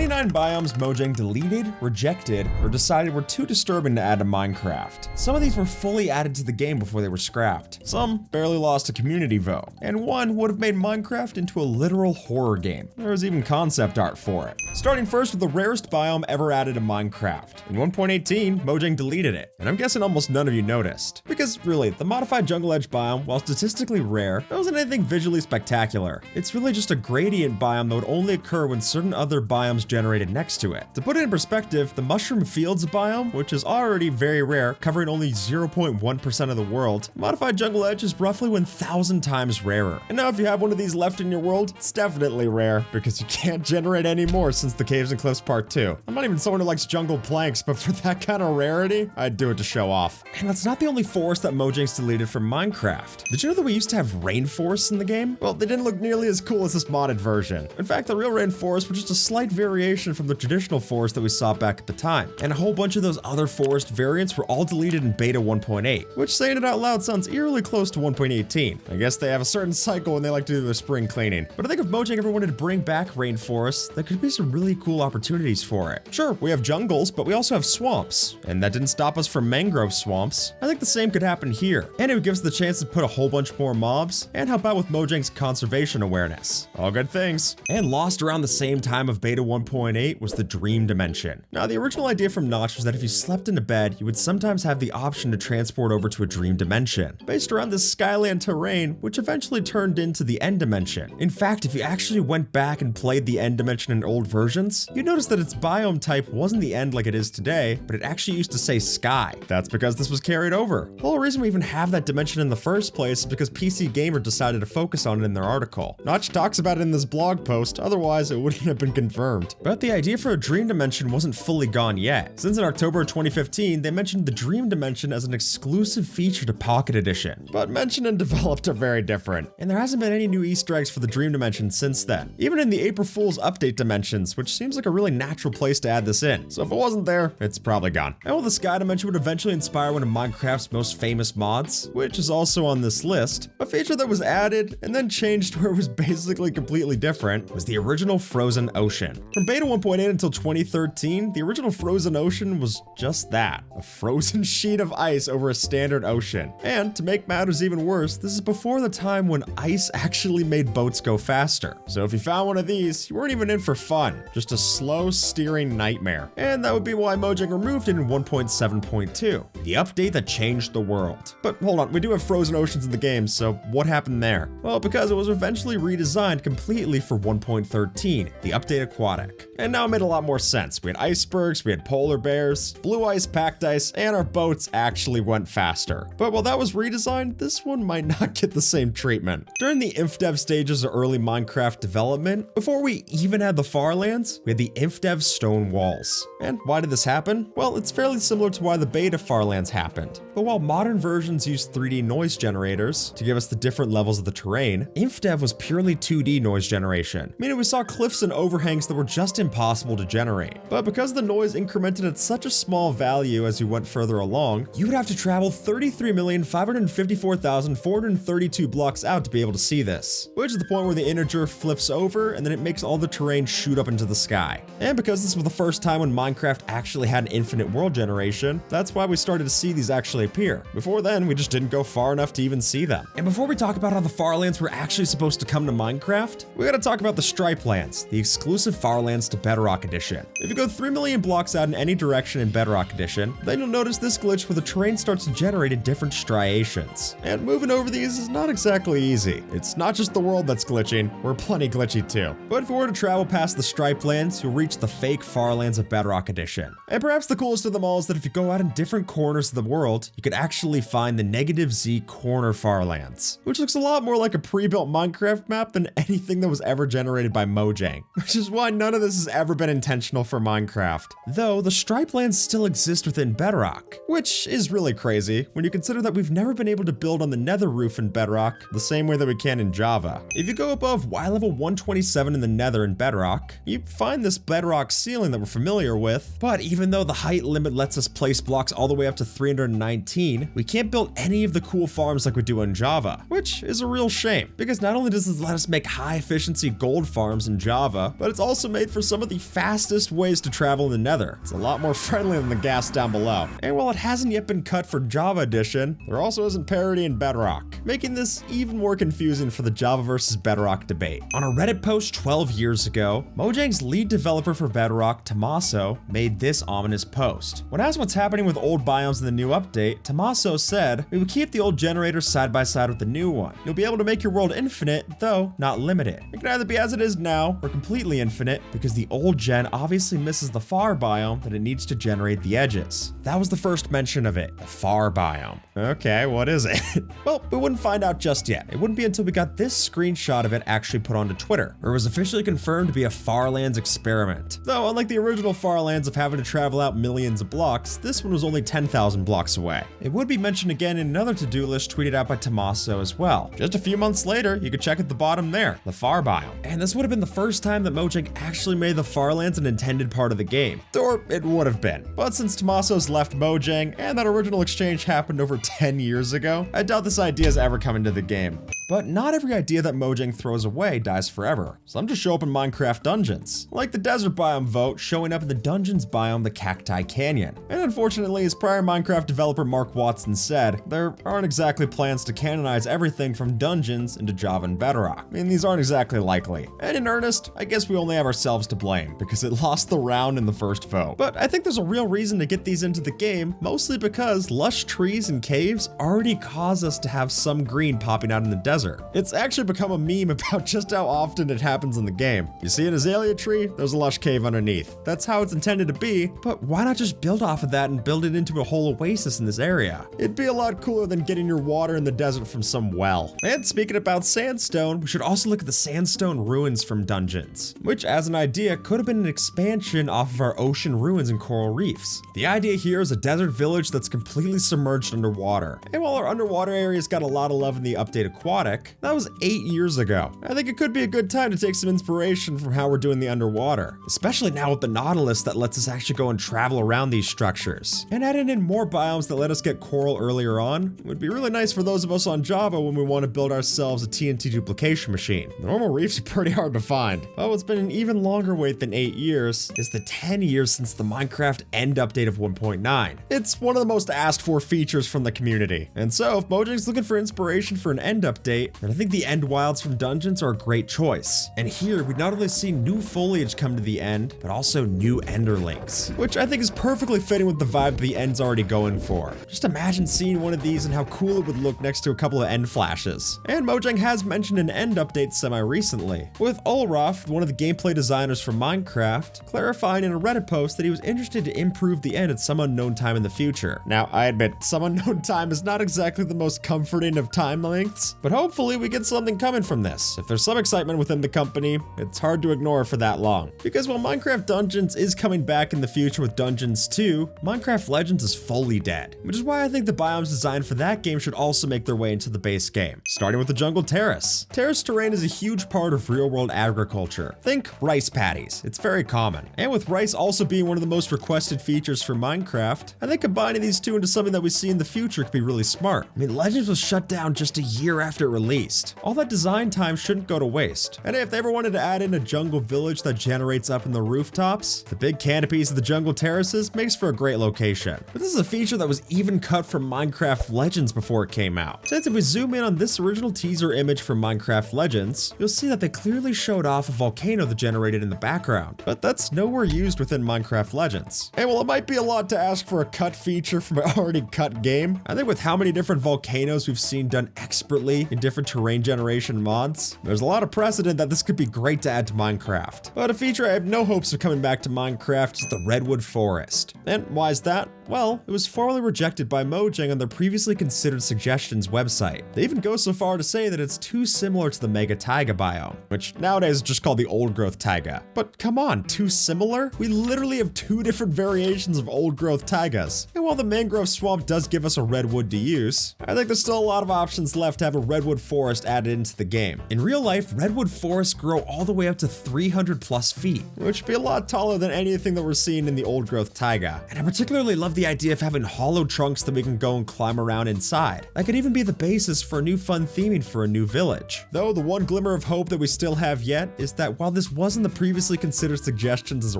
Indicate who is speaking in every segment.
Speaker 1: 29 biomes Mojang deleted, rejected, or decided were too disturbing to add to Minecraft. Some of these were fully added to the game before they were scrapped. Some barely lost a community vote, and one would have made Minecraft into a literal horror game. There was even concept art for it. Starting first with the rarest biome ever added to Minecraft. In 1.18, Mojang deleted it, and I'm guessing almost none of you noticed. Because really, the modified jungle edge biome, while statistically rare, wasn't anything visually spectacular. It's really just a gradient biome that would only occur when certain other biomes generated next to it. To put it in perspective, the mushroom fields biome, which is already very rare, covering only 0.1% of the world, modified jungle edge is roughly 1,000 times rarer. And now if you have one of these left in your world, it's definitely rare, because you can't generate any more since the Caves and Cliffs Part 2. I'm not even someone who likes jungle planks, but for that kind of rarity, I'd do it to show off. And that's not the only forest that Mojang's deleted from Minecraft. Did you know that we used to have rainforests in the game? Well, they didn't look nearly as cool as this modded version. In fact, the real rainforests were just a slight variation from the traditional forest that we saw back at the time. And a whole bunch of those other forest variants were all deleted in beta 1.8, which, saying it out loud, sounds eerily close to 1.18. I guess they have a certain cycle when they like to do their spring cleaning. But I think if Mojang ever wanted to bring back rainforests, there could be some really cool opportunities for it. Sure, we have jungles, but we also have swamps. And that didn't stop us from mangrove swamps. I think the same could happen here. And it would give us the chance to put a whole bunch more mobs and help out with Mojang's conservation awareness. All good things. And lost around the same time of beta 1.8 was the dream dimension. Now, the original idea from Notch was that if you slept in a bed, you would sometimes have the option to transport over to a dream dimension, based around this Skyland terrain, which eventually turned into the end dimension. In fact, if you actually went back and played the end dimension in old versions, you'd notice that its biome type wasn't the end like it is today, but it actually used to say sky. That's because this was carried over. The whole reason we even have that dimension in the first place is because PC Gamer decided to focus on it in their article. Notch talks about it in this blog post, otherwise it wouldn't have been confirmed. But the idea for a dream dimension wasn't fully gone yet, since in October 2015 they mentioned the dream dimension as an exclusive feature to Pocket Edition. But mentioned and developed are very different, and there hasn't been any new Easter eggs for the dream dimension since then, even in the April Fool's update dimensions, which seems like a really natural place to add this in. So if it wasn't there, it's probably gone. And while the sky dimension would eventually inspire one of Minecraft's most famous mods, which is also on this list, a feature that was added and then changed where it was basically completely different was the original frozen ocean. From beta 1.8 until 2013, the original frozen ocean was just that, a frozen sheet of ice over a standard ocean. And to make matters even worse, this is before the time when ice actually made boats go faster. So if you found one of these, you weren't even in for fun, just a slow steering nightmare. And that would be why Mojang removed it in 1.7.2, the update that changed the world. But hold on, we do have frozen oceans in the game, so what happened there? Well, because it was eventually redesigned completely for 1.13, the update aquatic. And now it made a lot more sense. We had icebergs, we had polar bears, blue ice, packed ice, and our boats actually went faster. But while that was redesigned, this one might not get the same treatment. During the InfDev stages of early Minecraft development, before we even had the Farlands, we had the InfDev stone walls. And why did this happen? Well, it's fairly similar to why the beta Farlands happened. But while modern versions use 3D noise generators to give us the different levels of the terrain, InfDev was purely 2D noise generation, meaning we saw cliffs and overhangs that were just impossible to generate. But because the noise incremented at such a small value as you went further along, you would have to travel 33,554,432 blocks out to be able to see this, which is the point where the integer flips over and then it makes all the terrain shoot up into the sky. And because this was the first time when Minecraft actually had an infinite world generation, that's why we started to see these actually appear. Before then, we just didn't go far enough to even see them. And before we talk about how the Farlands were actually supposed to come to Minecraft, we gotta talk about the Stripe Lands, the exclusive Farlands to Bedrock Edition. If you go 3 million blocks out in any direction in Bedrock Edition, then you'll notice this glitch where the terrain starts to generate in different striations. And moving over these is not exactly easy. It's not just the world that's glitching, we're plenty glitchy too. But if you were to travel past the Stripe Lands, you'll reach the fake Farlands of Bedrock Edition. And perhaps the coolest of them all is that if you go out in different corners of the world, you could actually find the -Z corner Farlands, which looks a lot more like a pre-built Minecraft map than anything that was ever generated by Mojang, which is why none of this has ever been intentional for Minecraft. Though the Stripe Lands still exist within Bedrock, which is really crazy when you consider that we've never been able to build on the nether roof in Bedrock the same way that we can in Java. If you go above Y level 127 in the nether in Bedrock, you find this bedrock ceiling that we're familiar with, but even though the height limit lets us place blocks all the way up to 319, we can't build any of the cool farms like we do in Java, which is a real shame, because not only does this let us make high efficiency gold farms in Java, but it's also made made for some of the fastest ways to travel in the Nether. It's a lot more friendly than the gas down below. And while it hasn't yet been cut for Java Edition, there also isn't parity in Bedrock, making this even more confusing for the Java versus Bedrock debate. On a Reddit post 12 years ago, Mojang's lead developer for Bedrock, Tommaso, made this ominous post. When asked what's happening with old biomes in the new update, Tommaso said, "We will keep the old generators side by side with the new one. You'll be able to make your world infinite, though not limited. It can either be as it is now, or completely infinite, because the old gen obviously misses the far biome that it needs to generate the edges." That was the first mention of it, the far biome. Okay, what is it? Well, we wouldn't find out just yet. It wouldn't be until we got this screenshot of it actually put onto Twitter, where it was officially confirmed to be a Farlands experiment. Though, unlike the original Farlands of having to travel out millions of blocks, this one was only 10,000 blocks away. It would be mentioned again in another to-do list tweeted out by Tommaso as well. Just a few months later, you could check at the bottom there, the far biome. And this would have been the first time that Mojang actually made the Farlands an intended part of the game. Or it would have been. But since Tommaso's left Mojang, and that original exchange happened over 10 years ago, I doubt this idea's ever come into the game. But not every idea that Mojang throws away dies forever. Some just show up in Minecraft dungeons, like the desert biome vote showing up in the dungeons biome, the Cacti Canyon. And unfortunately, as prior Minecraft developer Mark Watson said, there aren't exactly plans to canonize everything from dungeons into Java and Bedrock. I mean, these aren't exactly likely. And in earnest, I guess we only have ourselves to blame, because it lost the round in the first vote. But I think there's a real reason to get these into the game, mostly because lush trees and caves already cause us to have some green popping out in the desert. It's actually become a meme about just how often it happens in the game. You see an azalea tree, there's a lush cave underneath. That's how it's intended to be, but why not just build off of that and build it into a whole oasis in this area? It'd be a lot cooler than getting your water in the desert from some well. And speaking about sandstone, we should also look at the sandstone ruins from dungeons, which as an idea could have been an expansion off of our ocean ruins and coral reefs. The idea here is a desert village that's completely submerged underwater. And while our underwater areas got a lot of love in the update Aquatic, that was 8 years ago. I think it could be a good time to take some inspiration from how we're doing the underwater, especially now with the Nautilus that lets us actually go and travel around these structures. And adding in more biomes that let us get coral earlier on would be really nice for those of us on Java when we want to build ourselves a TNT duplication machine. The normal reefs are pretty hard to find. But what's been an even longer wait than 8 years is the 10 years since the Minecraft End update of 1.9. It's one of the most asked for features from the community. And so if Mojang's looking for inspiration for an End update, then I think the End wilds from dungeons are a great choice. And here we not only see new foliage come to the End, but also new enderlings, which I think is perfectly fitting with the vibe the End's already going for. Just imagine seeing one of these and how cool it would look next to a couple of End flashes. And Mojang has mentioned an End update semi-recently, with Olroth, one of the gameplay designers for Minecraft, clarifying in a Reddit post that he was interested to improve the End at some unknown time in the future. Now, I admit, some unknown time is not exactly the most comforting of time lengths, but hopefully we get something coming from this. If there's some excitement within the company, it's hard to ignore for that long. Because while Minecraft Dungeons is coming back in the future with Dungeons 2, Minecraft Legends is fully dead, which is why I think the biomes designed for that game should also make their way into the base game, starting with the jungle terrace. Terrace terrain is a huge part of real-world agriculture. Think rice paddies. It's very common. And with rice also being one of the most requested features for Minecraft, I think combining these two into something that we see in the future could be really smart. I mean, Legends was shut down just a year after it released. All that design time shouldn't go to waste. And if they ever wanted to add in a jungle village that generates up in the rooftops, the big canopies of the jungle terraces makes for a great location. But this is a feature that was even cut from Minecraft Legends before it came out. Since if we zoom in on this original teaser image from Minecraft Legends, you'll see that they clearly showed off a volcano that generated in the background, but that's nowhere used within Minecraft Legends. And while it might be a lot to ask for a cut feature from an already cut game, I think with how many different volcanoes we've seen done expertly in different terrain generation mods, there's a lot of precedent that this could be great to add to Minecraft. But a feature I have no hopes of coming back to Minecraft is the Redwood Forest. And why is that? Well, it was formally rejected by Mojang on their previously considered suggestions website. They even go so far to say that it's too similar to the Mega Taiga biome, which nowadays is just called the Old Growth Taiga. But come on, too similar? We literally have two different variations of Old Growth Taigas. And while the mangrove swamp does give us a redwood to use, I think there's still a lot of options left to have a redwood forest added into the game. In real life, redwood forests grow all the way up to 300 plus feet, which would be a lot taller than anything that we're seeing in the Old Growth Taiga. And I particularly love love the idea of having hollow trunks that we can go and climb around inside. That could even be the basis for a new fun theming for a new village. Though the one glimmer of hope that we still have yet is that while this wasn't the previously considered suggestions as a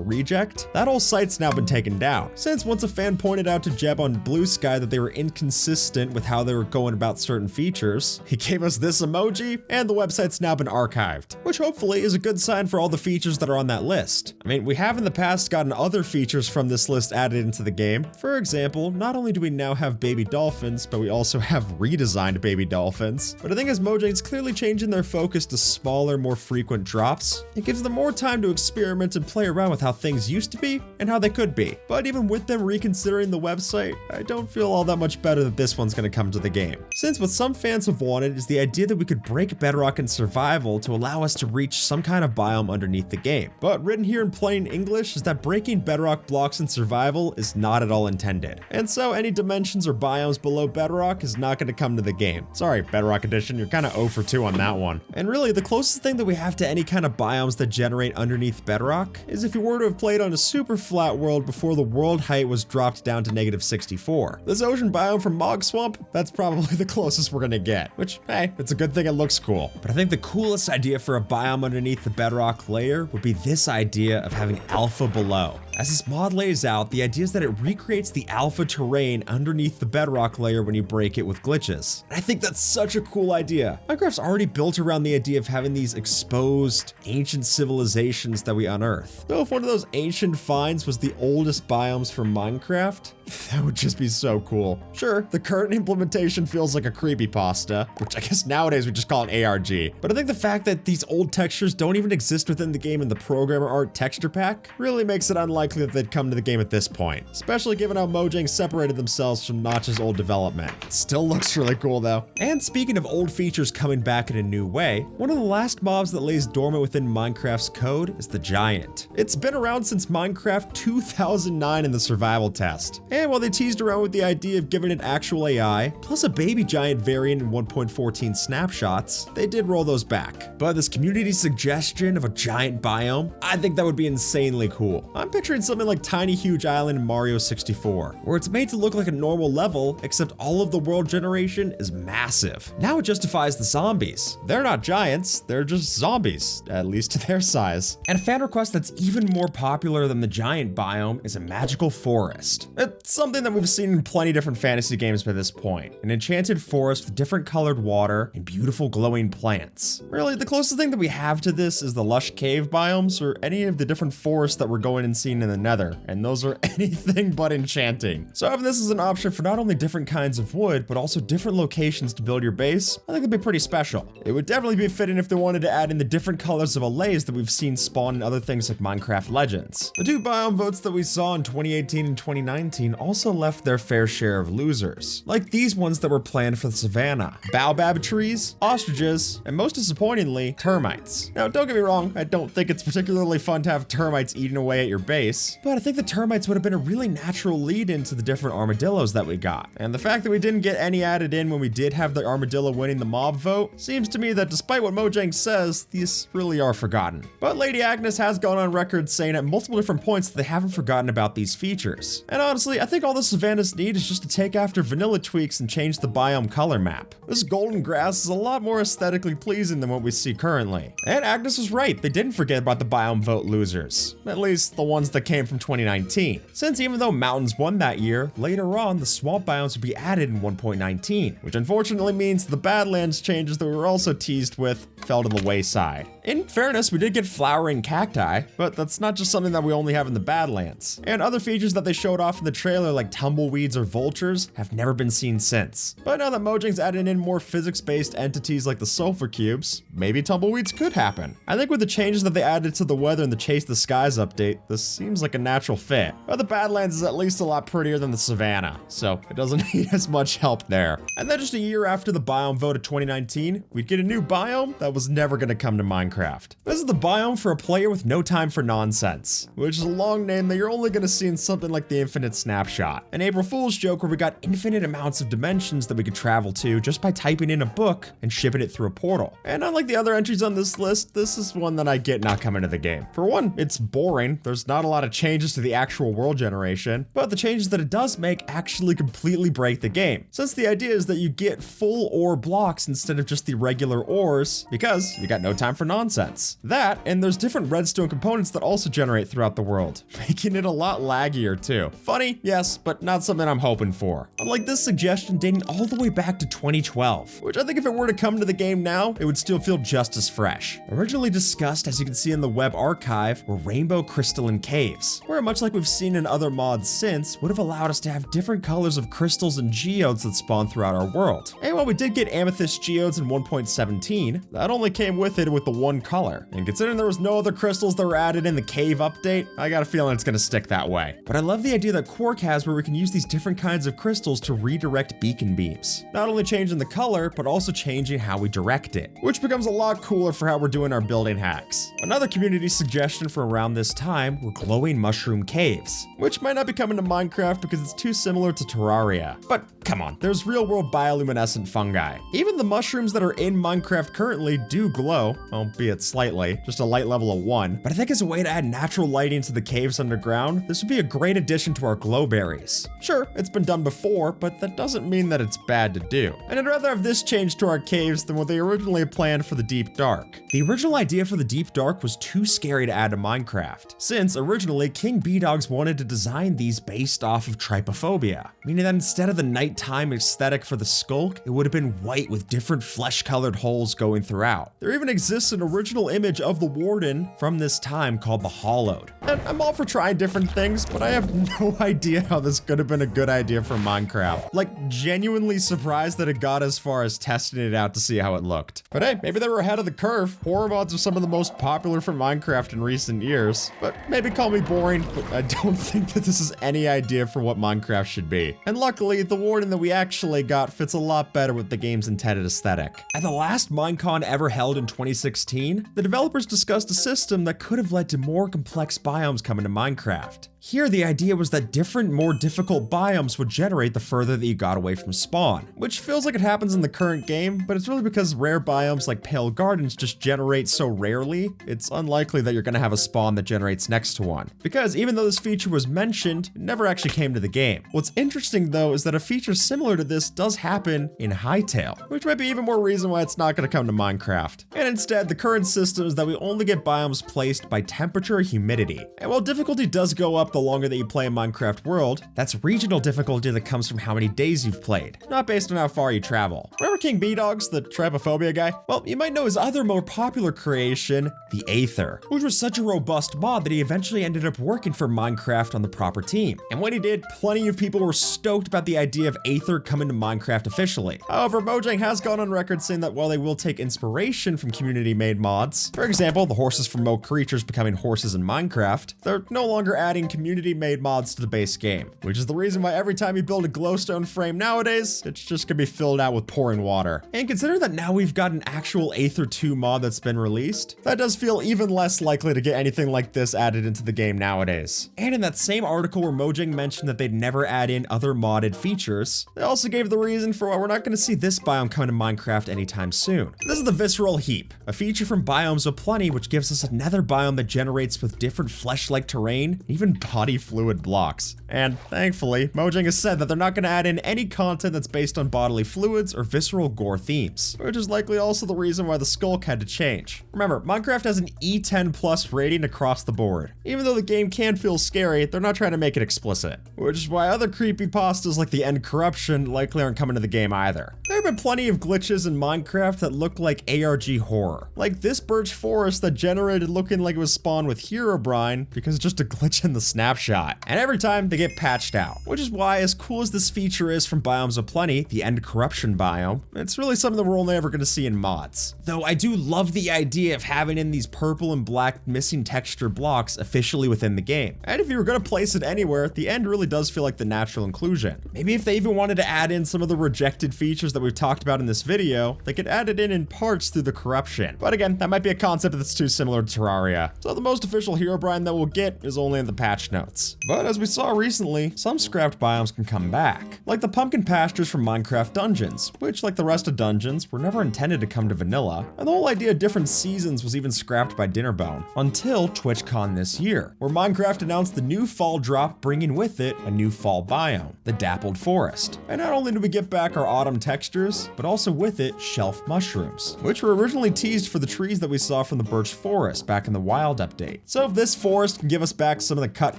Speaker 1: reject, that whole site's now been taken down. Since once a fan pointed out to Jeb on Blue Sky that they were inconsistent with how they were going about certain features, he gave us this emoji, and the website's now been archived, which hopefully is a good sign for all the features that are on that list. I mean, we have in the past gotten other features from this list added into the game. For example, not only do we now have baby dolphins, but we also have redesigned baby dolphins. But I think as Mojang's clearly changing their focus to smaller, more frequent drops, it gives them more time to experiment and play around with how things used to be and how they could be. But even with them reconsidering the website, I don't feel all that much better that this one's gonna come to the game. Since what some fans have wanted is the idea that we could break bedrock in survival to allow us to reach some kind of biome underneath the game. But written here in plain English is that breaking bedrock blocks in survival is not at all intended. And so any dimensions or biomes below bedrock is not gonna come to the game. Sorry, Bedrock Edition, you're kinda 0 for 2 on that one. And really, the closest thing that we have to any kind of biomes that generate underneath bedrock is if you were to have played on a super flat world before the world height was dropped down to -64. This ocean biome from Mog Swamp, that's probably the closest we're gonna get, which, hey, it's a good thing it looks cool. But I think the coolest idea for a biome underneath the bedrock layer would be this idea of having alpha below. As this mod lays out, the idea is that it recreates the alpha terrain underneath the bedrock layer when you break it with glitches. And I think that's such a cool idea. Minecraft's already built around the idea of having these exposed ancient civilizations that we unearth. So if one of those ancient finds was the oldest biomes from Minecraft, that would just be so cool. Sure, the current implementation feels like a creepypasta, which I guess nowadays we just call it ARG. But I think the fact that these old textures don't even exist within the game in the programmer art texture pack really makes it unlikely that they'd come to the game at this point, especially given how Mojang separated themselves from Notch's old development. It still looks really cool though. And speaking of old features coming back in a new way, one of the last mobs that lays dormant within Minecraft's code is the Giant. It's been around since Minecraft 2009 in the survival test. And while they teased around with the idea of giving it actual AI, plus a baby giant variant in 1.14 snapshots, they did roll those back. But this community suggestion of a giant biome, I think that would be insanely cool. I'm picturing something like Tiny Huge Island in Mario 64, where it's made to look like a normal level, except all of the world generation is massive. Now it justifies the zombies. They're not giants, they're just zombies, at least to their size. And a fan request that's even more popular than the giant biome is a magical forest. It's something that we've seen in plenty of different fantasy games by this point. An enchanted forest with different colored water and beautiful glowing plants. Really, the closest thing that we have to this is the lush cave biomes or any of the different forests that we're going and seeing in the Nether, and those are anything but enchanting. So having this as an option for not only different kinds of wood, but also different locations to build your base, I think it'd be pretty special. It would definitely be fitting if they wanted to add in the different colors of allays that we've seen spawn in other things like Minecraft Legends. The 2 biome votes that we saw in 2018 and 2019 also left their fair share of losers, like these ones that were planned for the savannah: baobab trees, ostriches, and most disappointingly, termites. Now don't get me wrong, I don't think it's particularly fun to have termites eating away at your base, but I think the termites would have been a really natural lead into the different armadillos that we got. And the fact that we didn't get any added in when we did have the armadillo winning the mob vote seems to me that despite what Mojang says, these really are forgotten. But Lady Agnes has gone on record saying at multiple different points that they haven't forgotten about these features. And honestly, I think all the savannas need is just to take after vanilla tweaks and change the biome color map. This golden grass is a lot more aesthetically pleasing than what we see currently. And Agnes was right, they didn't forget about the biome vote losers. At least the ones that came from 2019. Since even though mountains won that year, later on the swamp biomes would be added in 1.19, which unfortunately means the Badlands changes that we were also teased with fell to the wayside. In fairness, we did get flowering cacti, but that's not just something that we only have in the Badlands. And other features that they showed off in the trailer like tumbleweeds or vultures have never been seen since. But now that Mojang's added in more physics-based entities like the sulfur cubes, maybe tumbleweeds could happen. I think with the changes that they added to the weather in the Chase the Skies update, this seems like a natural fit. But the Badlands is at least a lot prettier than the savannah, so it doesn't need as much help there. And then just a year after the biome vote of 2019, we'd get a new biome that was never gonna come to Minecraft. Minecraft. This is the biome for a player with no time for nonsense, which is a long name that you're only going to see in something like the Infinite Snapshot, an April Fool's joke where we got infinite amounts of dimensions that we could travel to just by typing in a book and shipping it through a portal. And unlike the other entries on this list, this is one that I get not coming to the game. For one, it's boring. There's not a lot of changes to the actual world generation, but the changes that it does make actually completely break the game, since the idea is that you get full ore blocks instead of just the regular ores because you got no time for nonsense. That, and there's different redstone components that also generate throughout the world, making it a lot laggier too. Funny, yes, but not something I'm hoping for. Unlike this suggestion dating all the way back to 2012, which I think if it were to come to the game now, it would still feel just as fresh. Originally discussed, as you can see in the web archive, were rainbow crystalline caves, where much like we've seen in other mods since, would have allowed us to have different colors of crystals and geodes that spawn throughout our world. And while we did get amethyst geodes in 1.17, that only came with it with the one color. And considering there was no other crystals that were added in the cave update, I got a feeling it's gonna stick that way. But I love the idea that Quark has where we can use these different kinds of crystals to redirect beacon beams. Not only changing the color, but also changing how we direct it, which becomes a lot cooler for how we're doing our building hacks. Another community suggestion for around this time were glowing mushroom caves, which might not be coming to Minecraft because it's too similar to Terraria. But come on, there's real-world bioluminescent fungi. Even the mushrooms that are in Minecraft currently do glow, albeit slightly, just a light level of 1. But I think as a way to add natural lighting to the caves underground, this would be a great addition to our glowberries. Sure, it's been done before, but that doesn't mean that it's bad to do. And I'd rather have this change to our caves than what they originally planned for the Deep Dark. The original idea for the Deep Dark was too scary to add to Minecraft, since originally King B-Dogs wanted to design these based off of trypophobia, meaning that instead of the nighttime aesthetic for the skulk, it would have been white with different flesh-colored holes going throughout. There even exists an original image of the Warden from this time called the Hollowed. And I'm all for trying different things, but I have no idea how this could have been a good idea for Minecraft. Like, genuinely surprised that it got as far as testing it out to see how it looked. But hey, maybe they were ahead of the curve. Horror mods are some of the most popular for Minecraft in recent years. But maybe call me boring, but I don't think that this is any idea for what Minecraft should be. And luckily, the Warden that we actually got fits a lot better with the game's intended aesthetic. At the last Minecon ever held in 2016, the developers discussed a system that could have led to more complex biomes coming to Minecraft. Here, the idea was that different, more difficult biomes would generate the further that you got away from spawn, which feels like it happens in the current game, but it's really because rare biomes like Pale Gardens just generate so rarely, it's unlikely that you're gonna have a spawn that generates next to one. Because even though this feature was mentioned, it never actually came to the game. What's interesting though is that a feature similar to this does happen in Hytale, which might be even more reason why it's not gonna come to Minecraft. And instead, the current system is that we only get biomes placed by temperature or humidity. And while difficulty does go up the longer that you play a Minecraft world, that's regional difficulty that comes from how many days you've played, not based on how far you travel. Remember King B-Dogs, the trypophobia guy? Well, you might know his other more popular creation, the Aether, which was such a robust mod that he eventually ended up working for Minecraft on the proper team. And when he did, plenty of people were stoked about the idea of Aether coming to Minecraft officially. However, Mojang has gone on record saying that while they will take inspiration from community-made mods, for example, the horses from Mo Creatures becoming horses in Minecraft, they're no longer adding community-made mods to the base game, which is the reason why every time you build a glowstone frame nowadays, it's just gonna be filled out with pouring water. And consider that now we've got an actual Aether 2 mod that's been released, that does feel even less likely to get anything like this added into the game nowadays. And in that same article where Mojang mentioned that they'd never add in other modded features, they also gave the reason for why we're not gonna see this biome come to Minecraft anytime soon. This is the Visceral Heap, a feature from Biomes Aplenty which gives us another biome that generates with different flesh-like terrain, and even body fluid blocks. And thankfully, Mojang has said that they're not going to add in any content that's based on bodily fluids or visceral gore themes, which is likely also the reason why the skulk had to change. Remember, Minecraft has an E10+ rating across the board. Even though the game can feel scary, they're not trying to make it explicit, which is why other creepypastas like the End Corruption likely aren't coming to the game either. There have been plenty of glitches in Minecraft that look like ARG horror, like this birch forest that generated looking like it was spawned with Herobrine because it's just a glitch in the snapshot, and every time they get patched out, which is why, as cool as this feature is from Biomes Aplenty, the End Corruption biome, it's really something that we're only ever going to see in mods. Though I do love the idea of having in these purple and black missing texture blocks officially within the game, and if you were going to place it anywhere, the end really does feel like the natural inclusion. Maybe if they even wanted to add in some of the rejected features that we've talked about in this video, they could add it in parts through the corruption. But again, again, that might be a concept that's too similar to Terraria. So the most official Herobrine that we'll get is only in the patch notes. But as we saw recently, some scrapped biomes can come back. Like the pumpkin pastures from Minecraft Dungeons, which like the rest of Dungeons, were never intended to come to vanilla. And the whole idea of different seasons was even scrapped by Dinnerbone, until TwitchCon this year, where Minecraft announced the new fall drop bringing with it a new fall biome, the Dappled Forest. And not only do we get back our autumn textures, but also with it shelf mushrooms, which were originally teased for the trees that we saw from the Birch Forest back in the Wild update. So if this forest can give us back some of the cut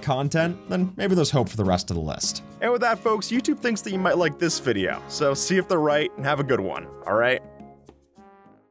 Speaker 1: content, then maybe there's hope for the rest of the list. And with that, folks, YouTube thinks that you might like this video, so see if they're right and have a good one, alright?